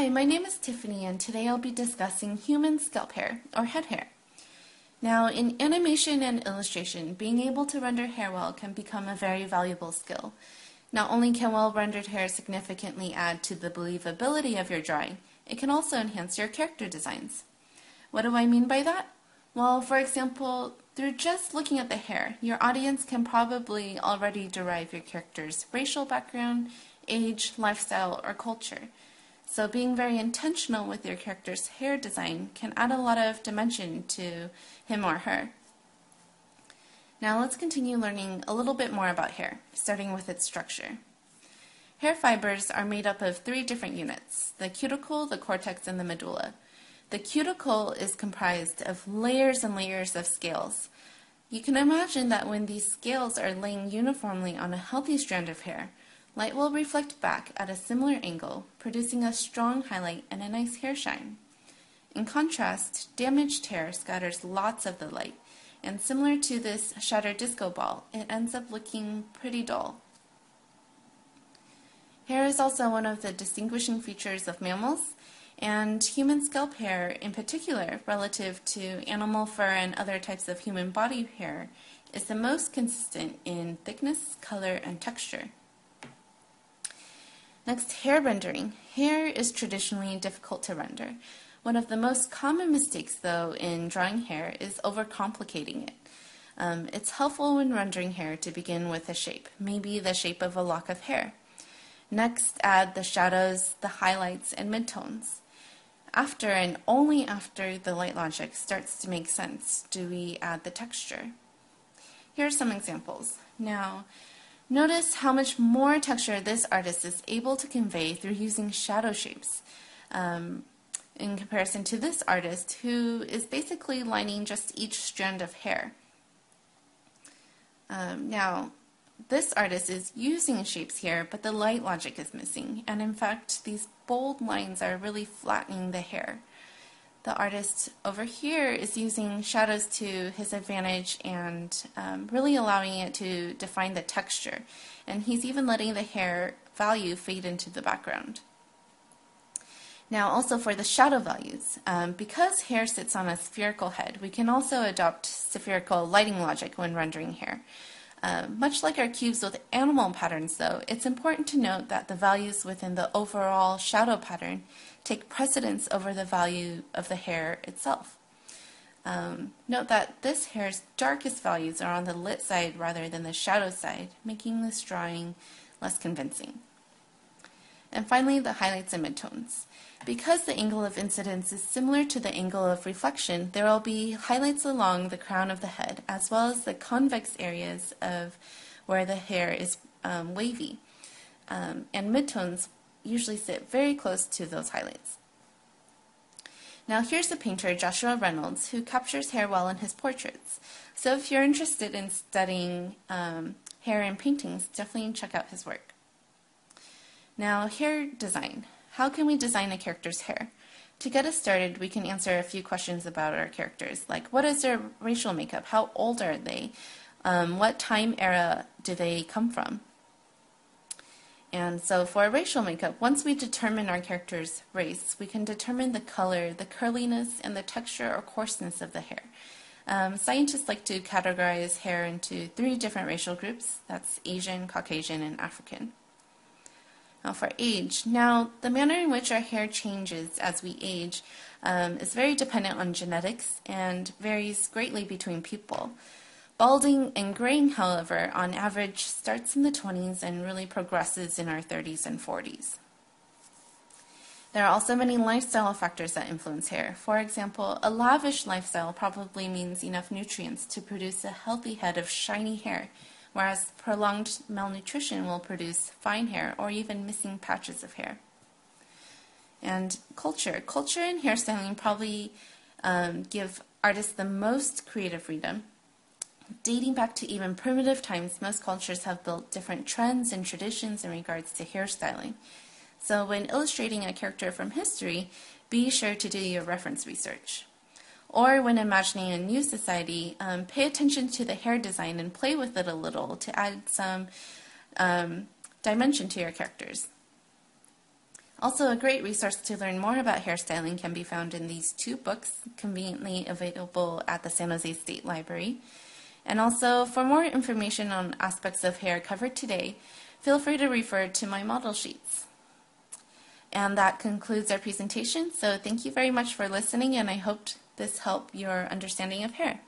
Hi, my name is Tiffany, and today I'll be discussing human scalp hair, or head hair. Now, in animation and illustration, being able to render hair well can become a very valuable skill. Not only can well-rendered hair significantly add to the believability of your drawing, it can also enhance your character designs. What do I mean by that? Well, for example, through just looking at the hair, your audience can probably already derive your character's racial background, age, lifestyle, or culture. So being very intentional with your character's hair design can add a lot of dimension to him or her. Now let's continue learning a little bit more about hair, starting with its structure. Hair fibers are made up of 3 different units: the cuticle, the cortex, and the medulla. The cuticle is comprised of layers and layers of scales. You can imagine that when these scales are laying uniformly on a healthy strand of hair, light will reflect back at a similar angle, producing a strong highlight and a nice hair shine. In contrast, damaged hair scatters lots of the light, and similar to this shattered disco ball, it ends up looking pretty dull. Hair is also one of the distinguishing features of mammals, and human scalp hair in particular, relative to animal fur and other types of human body hair, is the most consistent in thickness, color, and texture. Next, hair rendering. Hair is traditionally difficult to render. One of the most common mistakes, though, in drawing hair is overcomplicating it. It's helpful when rendering hair to begin with a shape, maybe the shape of a lock of hair. Next, add the shadows, the highlights, and midtones. After and only after the light logic starts to make sense do we add the texture. Here are some examples. Now, notice how much more texture this artist is able to convey through using shadow shapes in comparison to this artist who is basically lining just each strand of hair. Now, this artist is using shapes here, but the light logic is missing, and in fact, these bold lines are really flattening the hair. The artist over here is using shadows to his advantage and really allowing it to define the texture, and he's even letting the hair value fade into the background. Now also for the shadow values, because hair sits on a spherical head, we can also adopt spherical lighting logic when rendering hair. Much like our cubes with animal patterns, though, it's important to note that the values within the overall shadow pattern take precedence over the value of the hair itself. Note that this hair's darkest values are on the lit side rather than the shadow side, making this drawing less convincing. And finally, the highlights and midtones. Because the angle of incidence is similar to the angle of reflection, there will be highlights along the crown of the head, as well as the convex areas of where the hair is wavy. And midtones usually sit very close to those highlights. Now here's the painter Joshua Reynolds, who captures hair well in his portraits. So if you're interested in studying hair in paintings, definitely check out his work. Now, hair design. How can we design a character's hair? To get us started, we can answer a few questions about our characters, like what is their racial makeup? How old are they? What time era do they come from? And so for racial makeup, once we determine our character's race, we can determine the color, the curliness, and the texture or coarseness of the hair. Scientists like to categorize hair into 3 different racial groups. That's Asian, Caucasian, and African. Now for age. Now, the manner in which our hair changes as we age is very dependent on genetics and varies greatly between people. Balding and graying, however, on average starts in the 20s and really progresses in our 30s and 40s. There are also many lifestyle factors that influence hair. For example, a lavish lifestyle probably means enough nutrients to produce a healthy head of shiny hair, whereas prolonged malnutrition will produce fine hair or even missing patches of hair. And culture. Culture and hairstyling probably give artists the most creative freedom. Dating back to even primitive times, most cultures have built different trends and traditions in regards to hairstyling. So when illustrating a character from history, be sure to do your reference research. Or when imagining a new society, pay attention to the hair design and play with it a little to add some dimension to your characters. Also, a great resource to learn more about hairstyling can be found in these 2 books, conveniently available at the San Jose State Library. And also, for more information on aspects of hair covered today, feel free to refer to my model sheets. And that concludes our presentation, so thank you very much for listening, and I hope this helped your understanding of hair.